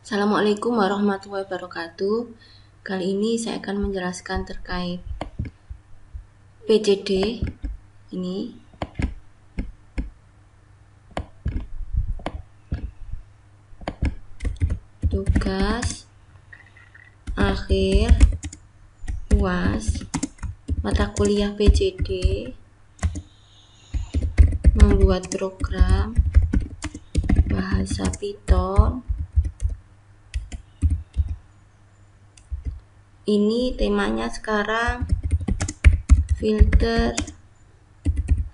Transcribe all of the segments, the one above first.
Assalamualaikum warahmatullahi wabarakatuh. Kali ini saya akan menjelaskan terkait PCD ini. Tugas akhir UAS mata kuliah PCD, membuat program bahasa Python. Ini temanya sekarang filter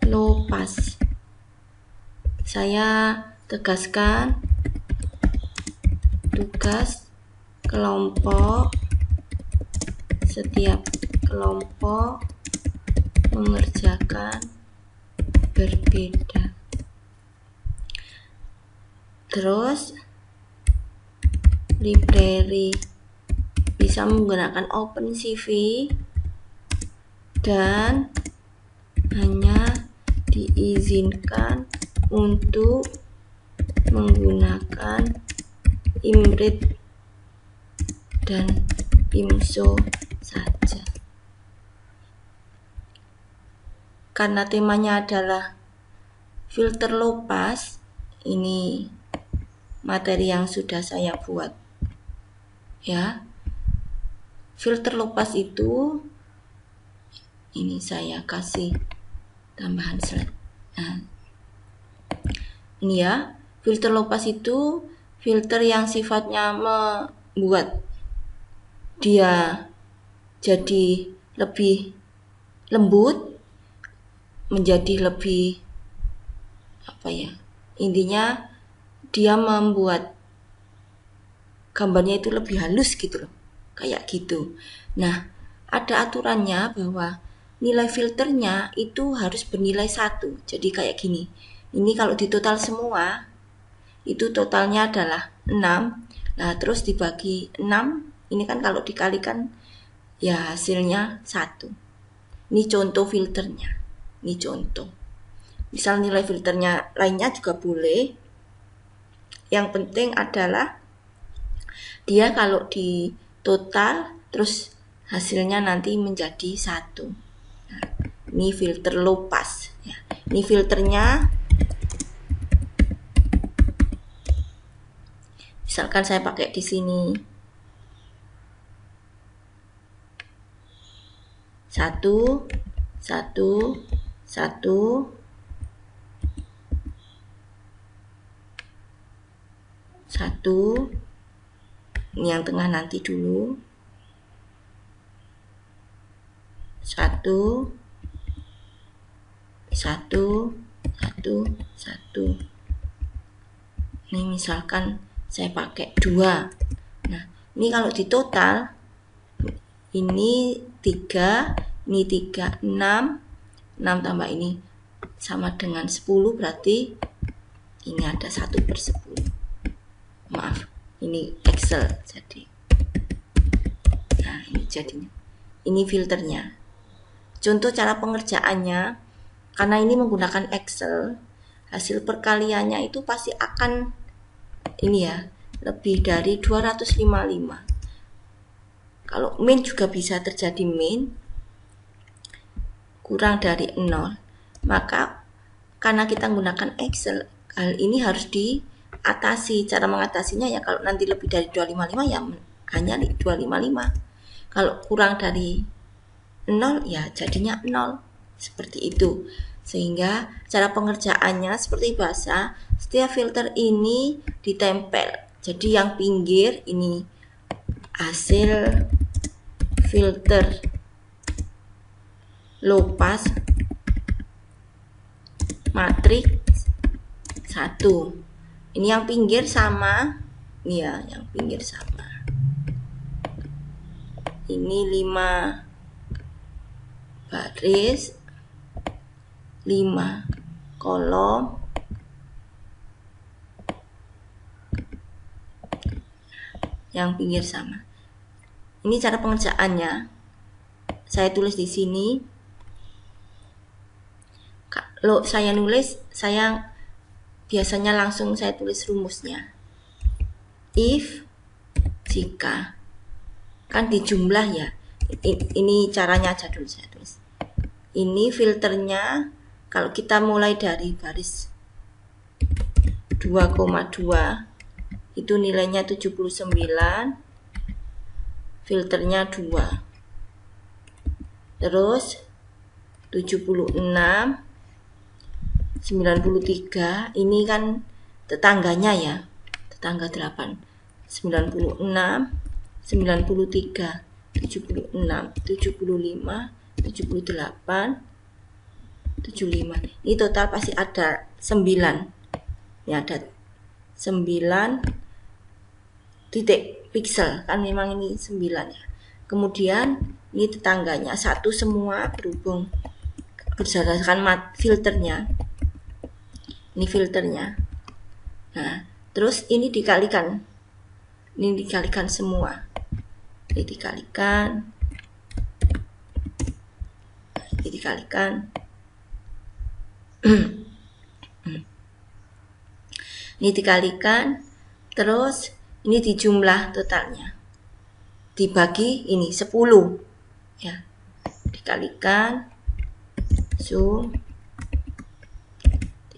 low pass. Saya tegaskan tugas kelompok, setiap kelompok mengerjakan berbeda. Terus library bisa menggunakan OpenCV dan hanya diizinkan untuk menggunakan Imread dan IMSO saja. Karena temanya adalah filter low pass, ini materi yang sudah saya buat ya. Filter low pass itu ini saya kasih tambahan slide. Nah, ini ya, filter low pass itu filter yang sifatnya membuat dia jadi lebih lembut, menjadi lebih intinya dia membuat gambarnya itu lebih halus gitu loh, kayak gitu. Nah, ada aturannya bahwa nilai filternya itu harus bernilai 1. Jadi kayak gini, ini kalau ditotal semua itu totalnya adalah 6. Nah, terus dibagi 6, ini kan kalau dikalikan ya hasilnya 1. Ini contoh filternya. Ini contoh. Misal nilai filternya lainnya juga boleh. Yang penting adalah dia kalau di total terus hasilnya nanti menjadi 1. Nah, ini filter low pass ya. Ini filternya, misalkan saya pakai di sini 1 1 1 1. Ini yang tengah nanti dulu. 1 1 1 1. Ini misalkan saya pakai 2. Nah, ini kalau di total ini 3, ini 3, 6 tambah ini sama dengan 10, berarti ini ada 1/10. Maaf, ini Excel jadi. Nah, ini jadinya. Ini filternya. Contoh cara pengerjaannya, karena ini menggunakan Excel, hasil perkaliannya itu pasti akan ini ya, lebih dari 255. Kalau min juga bisa terjadi min kurang dari 0. Maka karena kita menggunakan Excel, hal ini harus diatasi. Cara mengatasinya ya kalau nanti lebih dari 255 ya hanya 255. Kalau kurang dari 0 ya jadinya 0. Seperti itu. Sehingga cara pengerjaannya seperti bahasa, setiap filter ini ditempel. Jadi yang pinggir ini hasil filter low pass matriks 1. Ini yang pinggir sama, ini ya, yang pinggir sama. Ini 5 baris, 5 kolom. Yang pinggir sama. Ini cara pengerjaannya. Saya tulis di sini. Kalau saya nulis, saya biasanya langsung saya tulis rumusnya. If jika kan di jumlah ya, ini caranya aja dulu saya tulis. Ini filternya kalau kita mulai dari garis 2,2 itu nilainya 79, filternya 2. Terus 76, 93, ini kan tetangganya ya, tetangga 8. 96, 93, 76, 75, 78, 75. Ini total pasti ada 9. Ya, ada 9 titik pixel, kan memang ini 9 ya. Kemudian ini tetangganya satu semua berhubung berdasarkan filternya. Ini filternya. Nah, terus ini dikalikan. Ini dikalikan semua. Ini dikalikan. Ini dikalikan. Ini dikalikan. Terus ini dijumlah totalnya. Dibagi ini 10. Ya. Dikalikan. Zoom.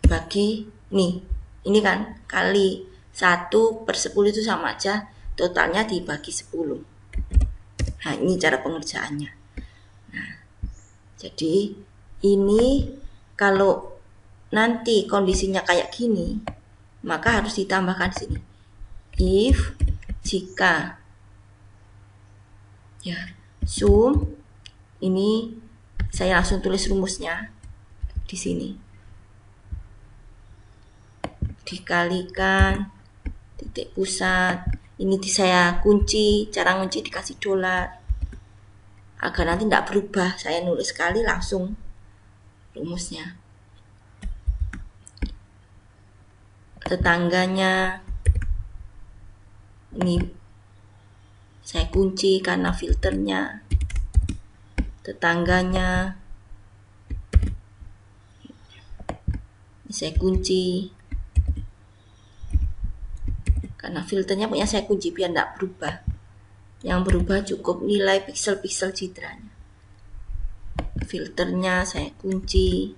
Dibagi ini kan kali 1/10 itu sama aja, totalnya dibagi 10. Nah, ini cara pengerjaannya. Nah, jadi ini kalau nanti kondisinya kayak gini, maka harus ditambahkan sini. If, jika. Ya, zoom. Ini saya langsung tulis rumusnya di sini. Dikalikan titik pusat. Ini saya kunci, cara kunci dikasih dolar agar nanti tidak berubah. Saya nulis sekali langsung rumusnya. Tetangganya ini saya kunci karena filternya. Tetangganya ini saya kunci karena filternya punya saya kunci biar tidak berubah. Yang berubah cukup nilai pixel-pixel citranya. Filternya saya kunci.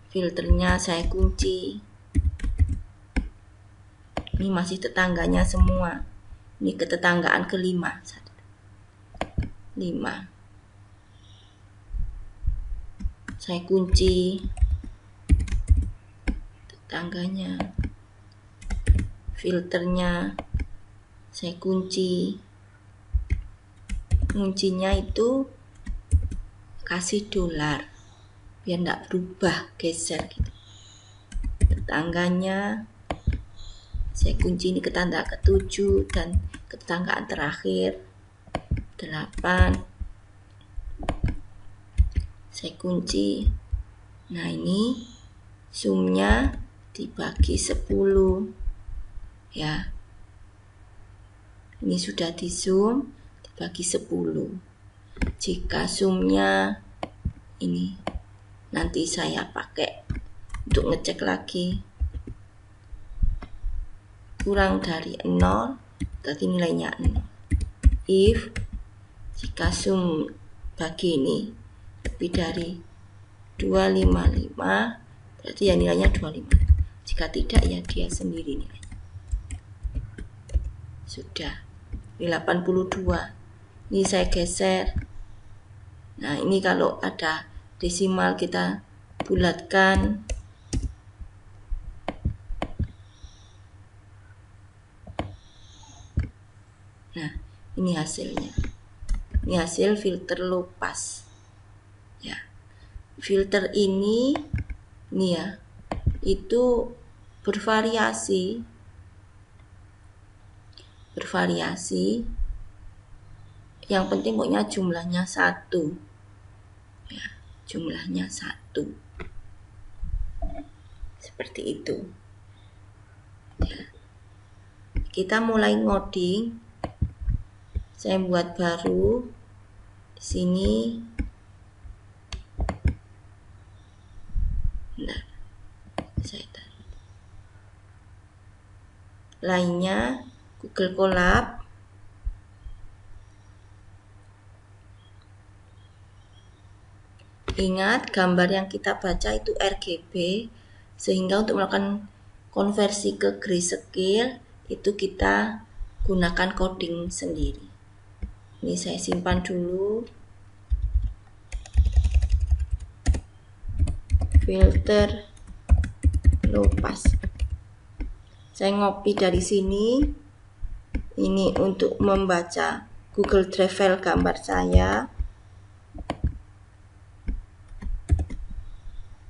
Filternya saya kunci. Ini masih tetangganya semua. Ini ketetanggaan kelima. 5. Saya kunci tetangganya, filternya saya kunci. Kuncinya itu kasih dolar biar tidak berubah, geser gitu. Tetangganya saya kunci, ini tetangga ke-7 dan ketetanggaan terakhir 8. Saya kunci. Nah, ini zoomnya dibagi 10 ya. Ini sudah di zoom dibagi 10. Jika zoomnya ini nanti saya pakai untuk ngecek lagi kurang dari 0, berarti nilainya 0. If jika zoom bagi ini lebih dari 255, berarti ya nilainya 25. Jika tidak ya dia sendiri nilainya. Sudah. Ini 82. Ini saya geser. Nah, ini kalau ada desimal kita bulatkan. Nah, ini hasilnya. Ini hasil filter low pass. Ya. Filter ini ya, itu bervariasi. Yang penting pokoknya jumlahnya 1. Ya, jumlahnya 1. Seperti itu. Ya. Kita mulai ngoding. Saya buat baru di sini. Nah, saya taruh. Lainnya Google Colab. Ingat, gambar yang kita baca itu RGB, sehingga untuk melakukan konversi ke grayscale itu kita gunakan coding sendiri. Ini saya simpan dulu. Filter low pass. Saya ngopi dari sini. Ini untuk membaca Google Drive file gambar saya.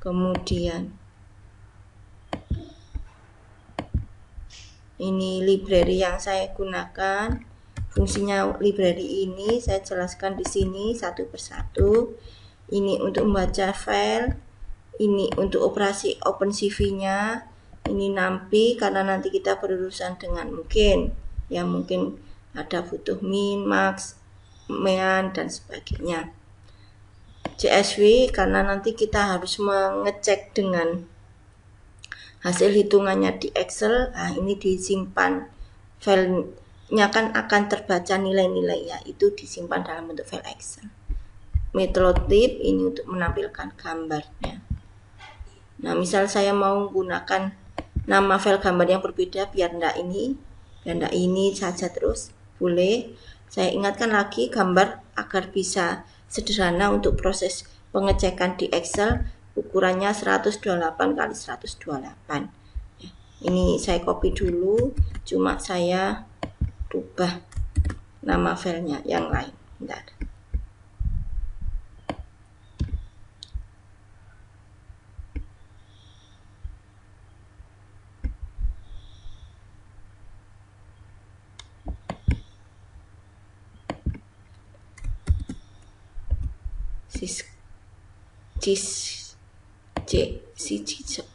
Kemudian ini library yang saya gunakan. Fungsinya library ini saya jelaskan di sini satu persatu. Ini untuk membaca file, ini untuk operasi OpenCV-nya, ini NumPy karena nanti kita berurusan dengan mungkin ada butuh min, max, mean dan sebagainya. CSV karena nanti kita harus mengecek dengan hasil hitungannya di Excel. Nah, ini disimpan filenya kan akan terbaca nilai-nilainya, itu disimpan dalam bentuk file Excel. Matplotlib ini untuk menampilkan gambarnya. Nah, misal saya mau menggunakan nama file gambar yang berbeda biar enggak ini saja terus boleh. Saya ingatkan lagi gambar agar bisa sederhana untuk proses pengecekan di Excel, ukurannya 128 kali 128. Ini saya copy dulu, cuma saya rubah nama filenya yang lain. Bentar.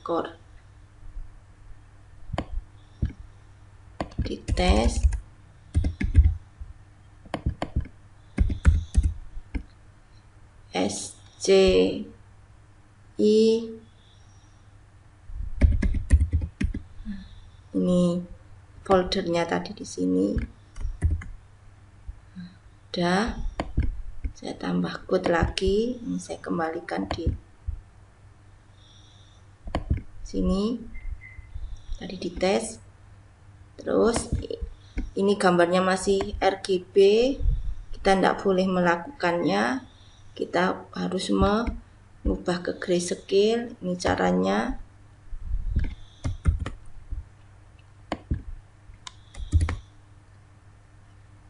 skor dites SCI ini foldernya tadi di sini. Udah, saya tambah code lagi. Ini saya kembalikan di sini. Tadi dites. Terus ini gambarnya masih RGB. Kita tidak boleh melakukannya. Kita harus mengubah ke grayscale. Ini caranya.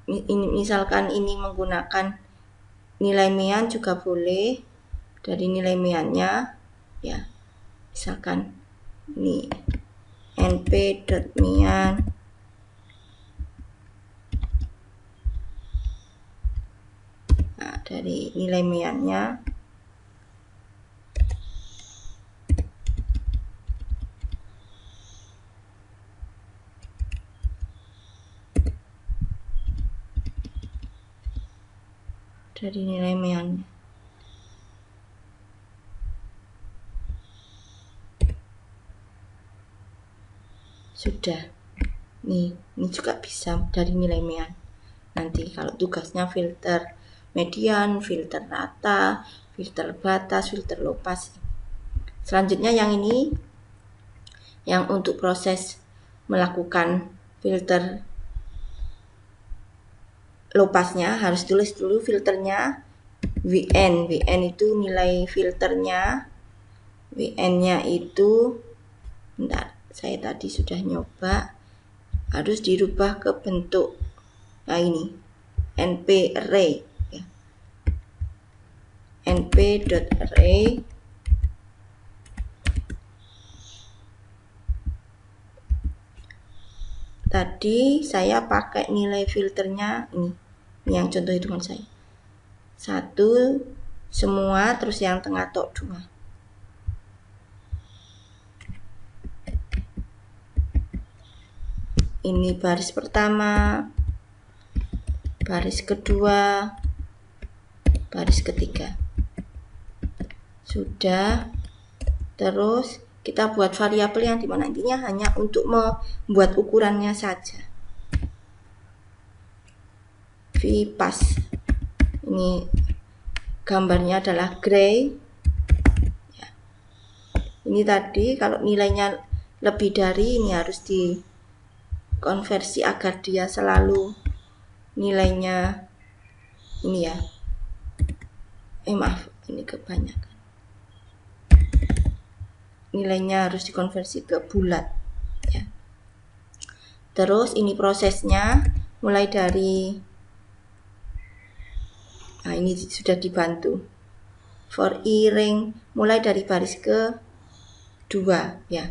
Ini misalkan ini menggunakan nilai mean juga boleh. Dari nilai meannya ya, misalkan ini np.mean dari nilai meannya sudah. Ini juga bisa dari nilai mean. Nanti kalau tugasnya filter median, filter rata, filter batas, filter low pass. Selanjutnya yang ini, yang untuk proses melakukan filter low passnya harus tulis dulu filternya VN. VN itu nilai filternya. VN-nya itu, bentar, saya tadi sudah nyoba, harus dirubah ke bentuk, nah ini NP array ya. np.array tadi saya pakai nilai filternya ini yang contoh hitungan saya 1 semua, terus yang tengah tok 2. Ini baris pertama, baris kedua, baris ketiga. Sudah. Terus kita buat variabel yang dimana intinya hanya untuk membuat ukurannya saja. VPass. Ini gambarnya adalah gray. Ya. Ini tadi kalau nilainya lebih dari ini harus dikonversi agar dia selalu nilainya ini ya. Maaf, ini kebanyakan. Nilainya harus dikonversi ke bulat ya. Terus ini prosesnya mulai dari ini sudah dibantu. For i ring mulai dari baris ke 2 ya.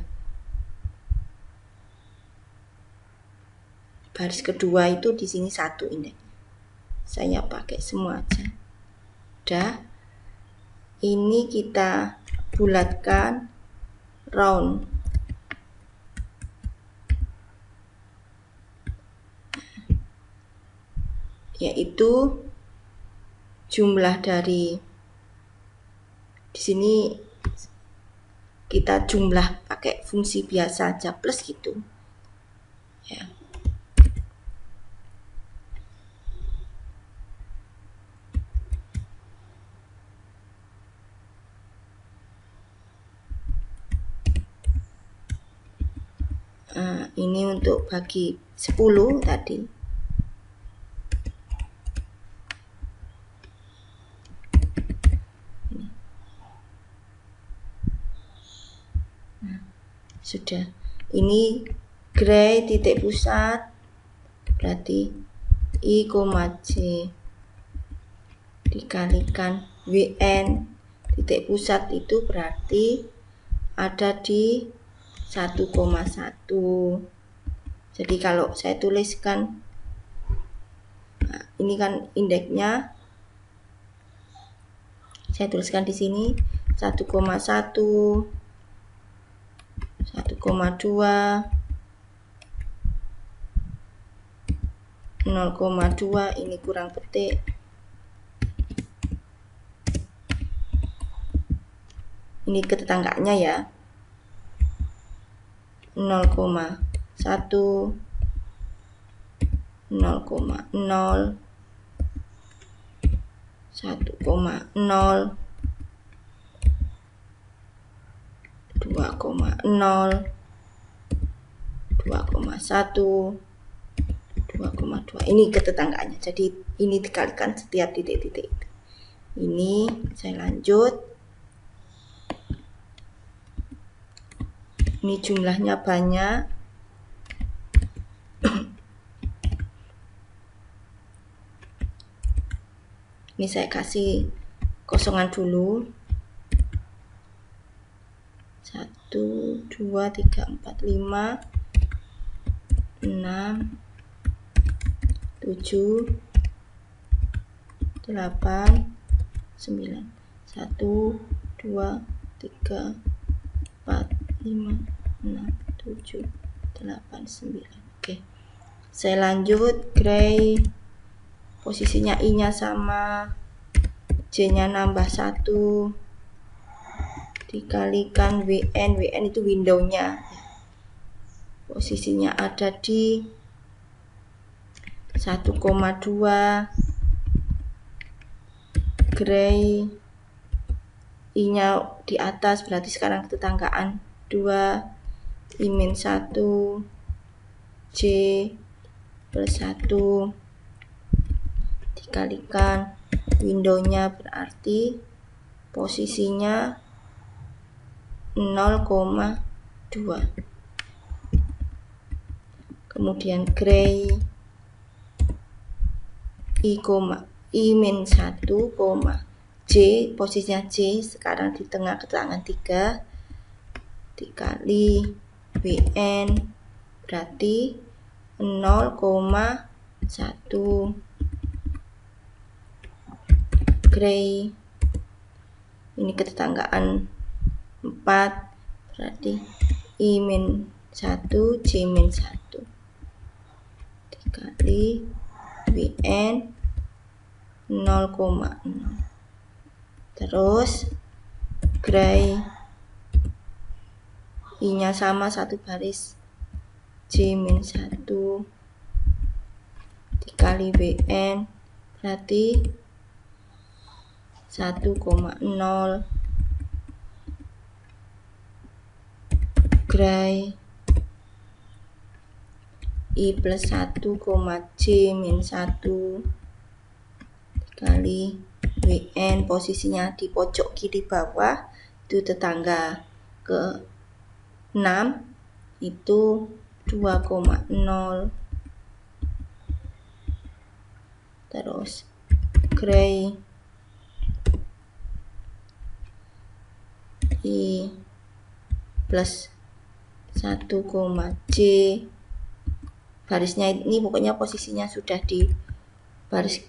Baris kedua itu di sini 1 indeks. Saya pakai semua aja. Udah. Ini kita bulatkan round. Yaitu jumlah dari di sini kita jumlah pakai fungsi biasa aja plus gitu. Ya. Ini untuk bagi 10 tadi. Sudah. Ini gray titik pusat berarti I, J dikalikan WN titik pusat itu berarti ada di 1,1. Jadi kalau saya tuliskan ini kan indeksnya, saya tuliskan di sini 1,1, 1,2, 0,2 ini kurang petik. Ini ketetangganya ya. 0,1, 0,0, 1,0, 2,0, 2,1, 2,2. Ini ketetanggaannya. Jadi ini dikalikan setiap titik-titik. Ini saya lanjut. Ini jumlahnya banyak. Ini saya kasih kosongan dulu. 1, 2, 3, 4, 5, 6, 7, 8, 9. 1, 2, 3, 4, 5, 6, 7, 8, 9. Oke. Saya lanjut gray. Posisinya I-nya sama, J-nya nambah 1 dikalikan WN. WN itu window-nya. Posisinya ada di 1,2 gray. I-nya di atas berarti sekarang ketetanggaan 2 I-1 J plus 1 dikalikan window-nya berarti posisinya 0,2. Kemudian gray I-1, J, posisinya J sekarang di tengah keterangan 3 dikali WN berarti 0,1 gray. Ini ketetanggaan 4 berarti I-1 J-1 dikali WN 0,0. Terus gray I nya sama 1 baris J-1 dikali WN berarti 1,0 Gray I plus 1, J-1 dikali WN, posisinya di pojok kiri bawah, itu tetangga ke 6 itu 2,0 terus Gray I plus 1, J, barisnya ini pokoknya posisinya sudah di baris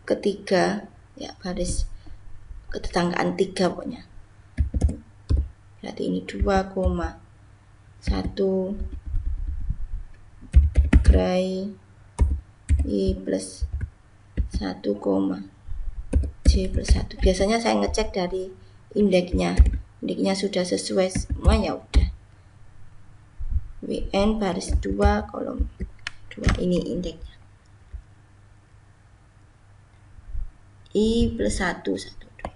ketiga ya, baris ketetanggaan 3 pokoknya. Berarti ini 2,1 Gray I plus 1, J plus 1. Biasanya saya ngecek dari indeksnya sudah sesuai semua, ya udah. WN baris 2 kolom 2, ini indeksnya. I plus 1, 1, 2, 3.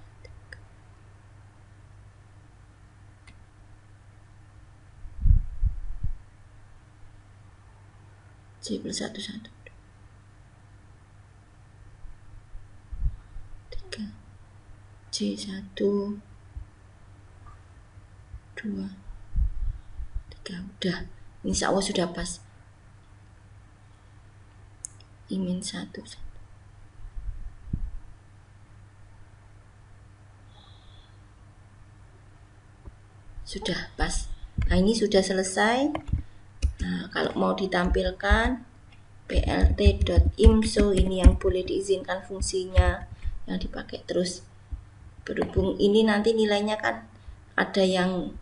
J plus 1, 1, 2, 3. J1, 2, 3. Udah, insya Allah sudah pas. I-1, 1. Sudah pas. Nah, ini sudah selesai. Nah, kalau mau ditampilkan plt.imso, ini yang boleh diizinkan fungsinya yang dipakai terus. Berhubung ini nanti nilainya kan ada yang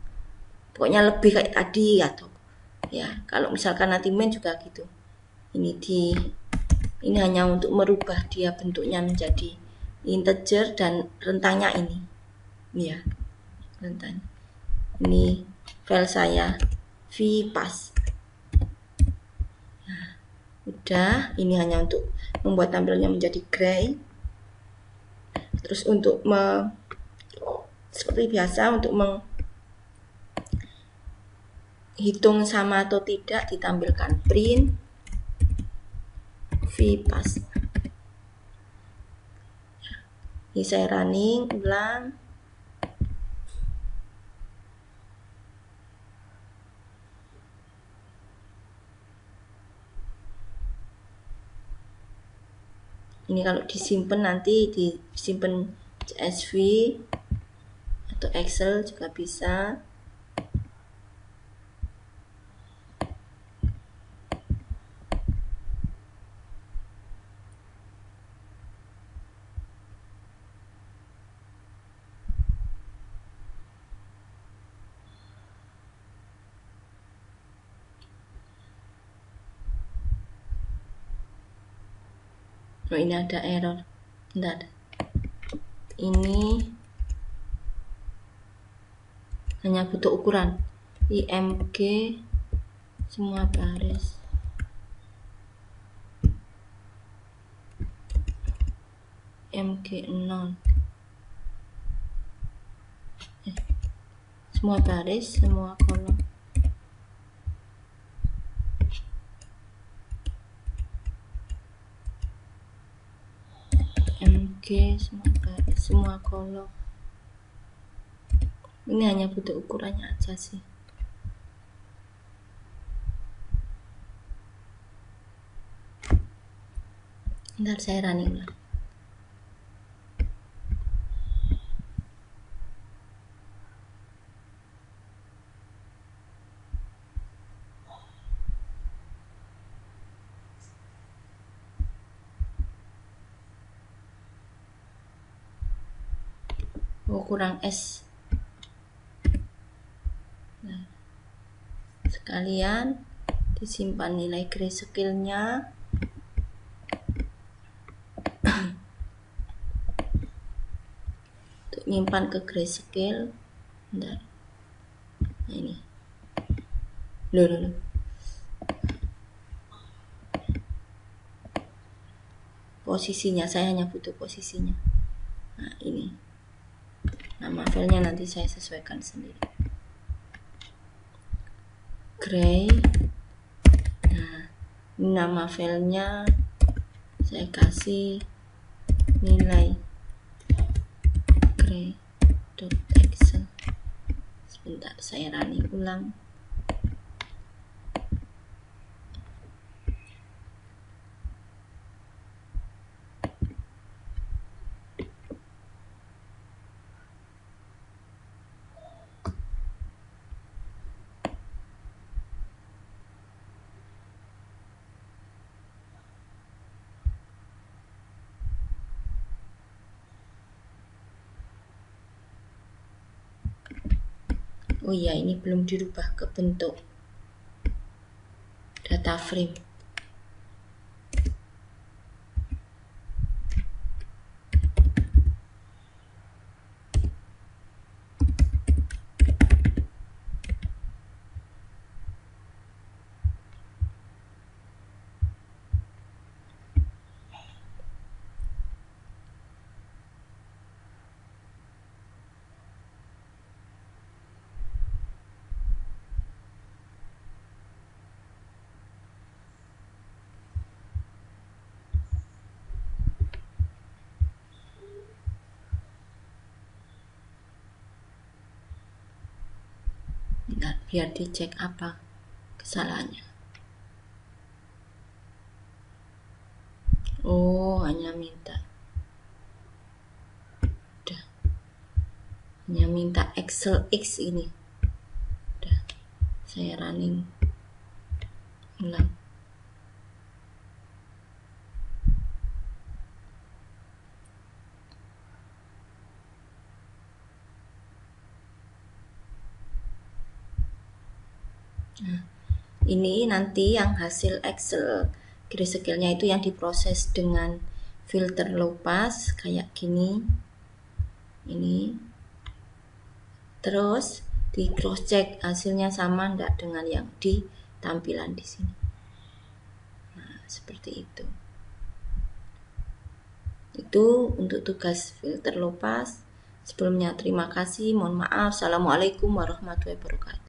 pokoknya lebih kayak tadi atau ya, kalau misalkan nanti main juga gitu. Ini hanya untuk merubah dia bentuknya menjadi integer dan rentangnya ini. Ya, rentang. Ini file saya VPass. Nah, udah, ini hanya untuk membuat tampilannya menjadi gray. Terus untuk seperti biasa untuk menghitung sama atau tidak ditampilkan print VPass. Ini saya running ulang. Ini kalau disimpan nanti disimpan CSV atau Excel juga bisa. Oh, ini ada error. Bentar. Ini hanya butuh ukuran IMG semua baris. MG 0. Semua baris, semua kolom. MG semua baris, semua kolom. Ini hanya butuh ukurannya aja sih. Ntar saya running ulang. Oh, kurang S. Nah, sekalian disimpan nilai grayscale-nya. Untuk nyimpan ke grayscale. Bentar. Nah, ini Loh. Posisinya, saya hanya butuh posisinya. Nah, ini. Nama filenya nanti saya sesuaikan sendiri. Gray. Nah, ini nama filenya saya kasih nilai gray.excel. Sebentar, saya running ulang. Oh iya, ini belum dirubah ke bentuk data frame. Bentar, biar dicek apa kesalahannya. Oh, hanya minta Excel X ini. Udah, saya running ulang. Nah, ini nanti yang hasil Excel grayscale-nya itu yang diproses dengan filter low pass kayak gini. Ini. Terus di cross check hasilnya sama enggak dengan yang di tampilan di sini. Nah, seperti itu. Itu untuk tugas filter low pass. Sebelumnya terima kasih, mohon maaf. Assalamualaikum warahmatullahi wabarakatuh.